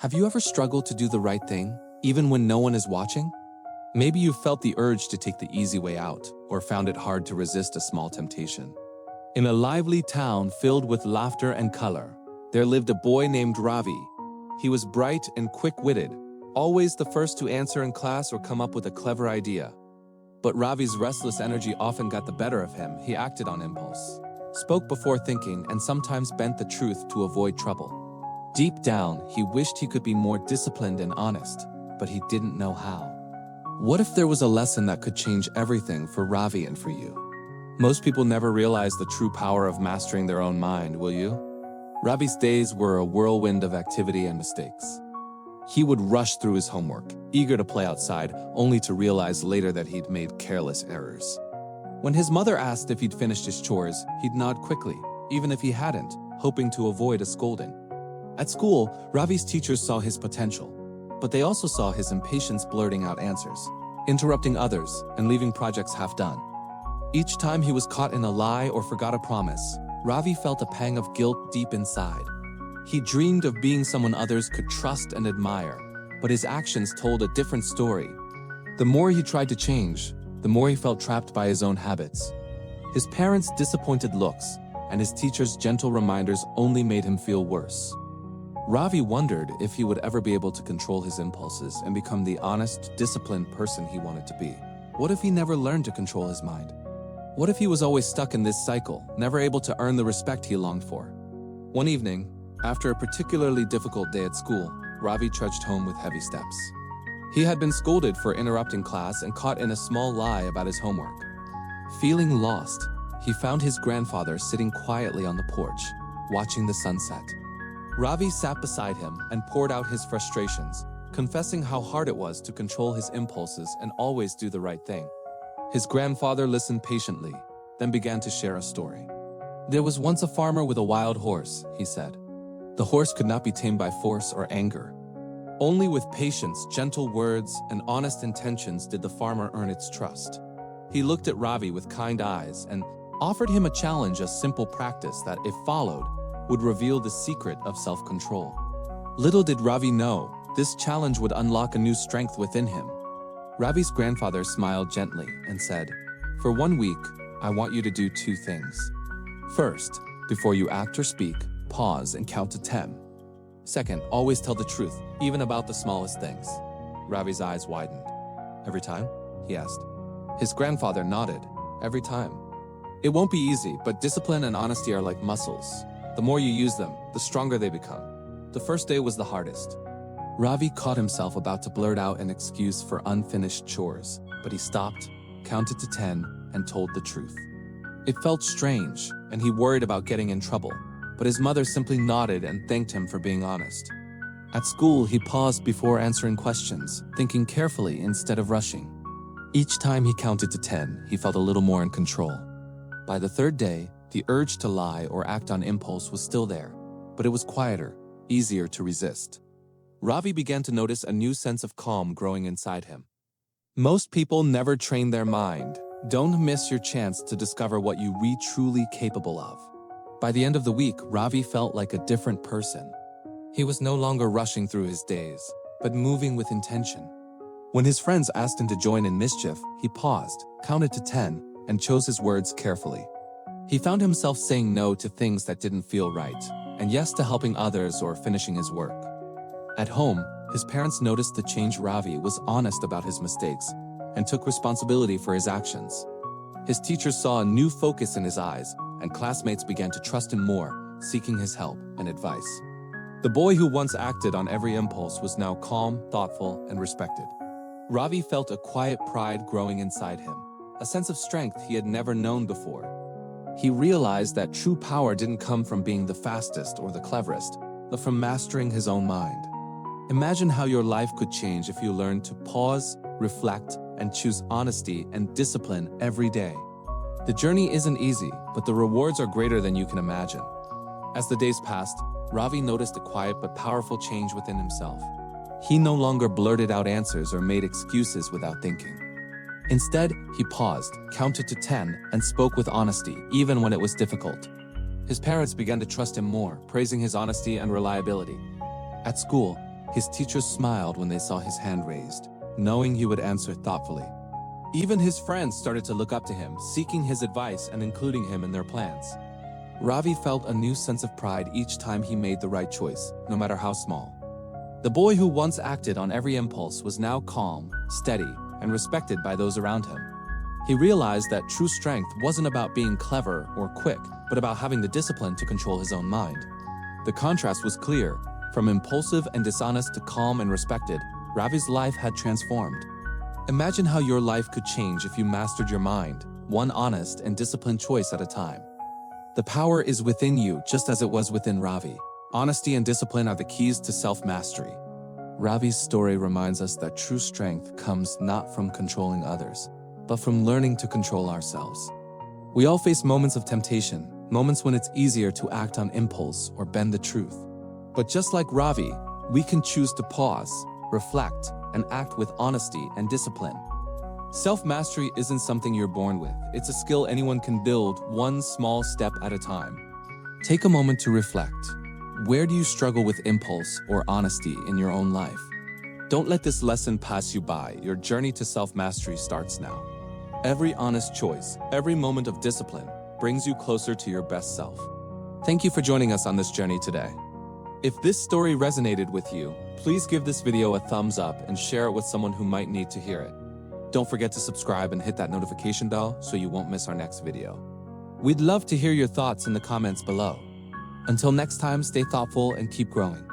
Have you ever struggled to do the right thing, even when no one is watching? Maybe you felt the urge to take the easy way out, or found it hard to resist a small temptation. In a lively town filled with laughter and color, there lived a boy named Ravi. He was bright and quick-witted, always the first to answer in class or come up with a clever idea. But Ravi's restless energy often got the better of him. He acted on impulse, spoke before thinking, and sometimes bent the truth to avoid trouble. Deep down, he wished he could be more disciplined and honest, but he didn't know how. What if there was a lesson that could change everything for Ravi and for you? Most people never realize the true power of mastering their own mind, will you? Ravi's days were a whirlwind of activity and mistakes. He would rush through his homework, eager to play outside, only to realize later that he'd made careless errors. When his mother asked if he'd finished his chores, he'd nod quickly, even if he hadn't, hoping to avoid a scolding. At school, Ravi's teachers saw his potential, but they also saw his impatience blurting out answers, interrupting others, and leaving projects half done. Each time he was caught in a lie or forgot a promise, Ravi felt a pang of guilt deep inside. He dreamed of being someone others could trust and admire, but his actions told a different story. The more he tried to change, the more he felt trapped by his own habits. His parents' disappointed looks and his teachers' gentle reminders only made him feel worse. Ravi wondered if he would ever be able to control his impulses and become the honest, disciplined person he wanted to be. What if he never learned to control his mind? What if he was always stuck in this cycle, never able to earn the respect he longed for? One evening, after a particularly difficult day at school, Ravi trudged home with heavy steps. He had been scolded for interrupting class and caught in a small lie about his homework. Feeling lost, he found his grandfather sitting quietly on the porch, watching the sunset. Ravi sat beside him and poured out his frustrations, confessing how hard it was to control his impulses and always do the right thing. His grandfather listened patiently, then began to share a story. There was once a farmer with a wild horse, he said. The horse could not be tamed by force or anger. Only with patience, gentle words, and honest intentions did the farmer earn its trust. He looked at Ravi with kind eyes and offered him a challenge, a simple practice that, if followed, would reveal the secret of self-control. Little did Ravi know, this challenge would unlock a new strength within him. Ravi's grandfather smiled gently and said, "For 1 week, I want you to do 2 things. First, before you act or speak, pause and count to 10. Second, always tell the truth, even about the smallest things." Ravi's eyes widened. "Every time?" he asked. His grandfather nodded. "Every time. It won't be easy, but discipline and honesty are like muscles. The more you use them, the stronger they become. The first day was the hardest." Ravi caught himself about to blurt out an excuse for unfinished chores, but he stopped, counted to 10, and told the truth. It felt strange, and he worried about getting in trouble, but his mother simply nodded and thanked him for being honest. At school, he paused before answering questions, thinking carefully instead of rushing. Each time he counted to 10, he felt a little more in control. By the 3rd day, the urge to lie or act on impulse was still there, but it was quieter, easier to resist. Ravi began to notice a new sense of calm growing inside him. Most people never train their mind. Don't miss your chance to discover what you are truly capable of. By the end of the week, Ravi felt like a different person. He was no longer rushing through his days, but moving with intention. When his friends asked him to join in mischief, he paused, counted to 10, and chose his words carefully. He found himself saying no to things that didn't feel right, and yes to helping others or finishing his work. At home, his parents noticed the change. Ravi was honest about his mistakes and took responsibility for his actions. His teachers saw a new focus in his eyes, and classmates began to trust him more, seeking his help and advice. The boy who once acted on every impulse was now calm, thoughtful, and respected. Ravi felt a quiet pride growing inside him, a sense of strength he had never known before. He realized that true power didn't come from being the fastest or the cleverest, but from mastering his own mind. Imagine how your life could change if you learned to pause, reflect, and choose honesty and discipline every day. The journey isn't easy, but the rewards are greater than you can imagine. As the days passed, Ravi noticed a quiet but powerful change within himself. He no longer blurted out answers or made excuses without thinking. Instead, he paused, counted to 10, and spoke with honesty, even when it was difficult. His parents began to trust him more, praising his honesty and reliability. At school, His teachers smiled when they saw his hand raised, knowing he would answer thoughtfully. Even his friends started to look up to him, seeking his advice and including him in their plans. Ravi felt a new sense of pride each time he made the right choice, no matter how small. The boy who once acted on every impulse was now calm, steady, and respected by those around him. He realized that true strength wasn't about being clever or quick, but about having the discipline to control his own mind. The contrast was clear. From impulsive and dishonest to calm and respected, Ravi's life had transformed. Imagine how your life could change if you mastered your mind, one honest and disciplined choice at a time. The power is within you, just as it was within Ravi. Honesty and discipline are the keys to self-mastery. Ravi's story reminds us that true strength comes not from controlling others, but from learning to control ourselves. We all face moments of temptation, moments when it's easier to act on impulse or bend the truth. But just like Ravi, we can choose to pause, reflect, and act with honesty and discipline. Self-mastery isn't something you're born with. It's a skill anyone can build, one small step at a time. Take a moment to reflect. Where do you struggle with impulse or honesty in your own life? Don't let this lesson pass you by. Your journey to self-mastery starts now. Every honest choice, every moment of discipline brings you closer to your best self. Thank you for joining us on this journey today. If this story resonated with you, please give this video a thumbs up and share it with someone who might need to hear it. Don't forget to subscribe and hit that notification bell so you won't miss our next video. We'd love to hear your thoughts in the comments below. Until next time, stay thoughtful and keep growing.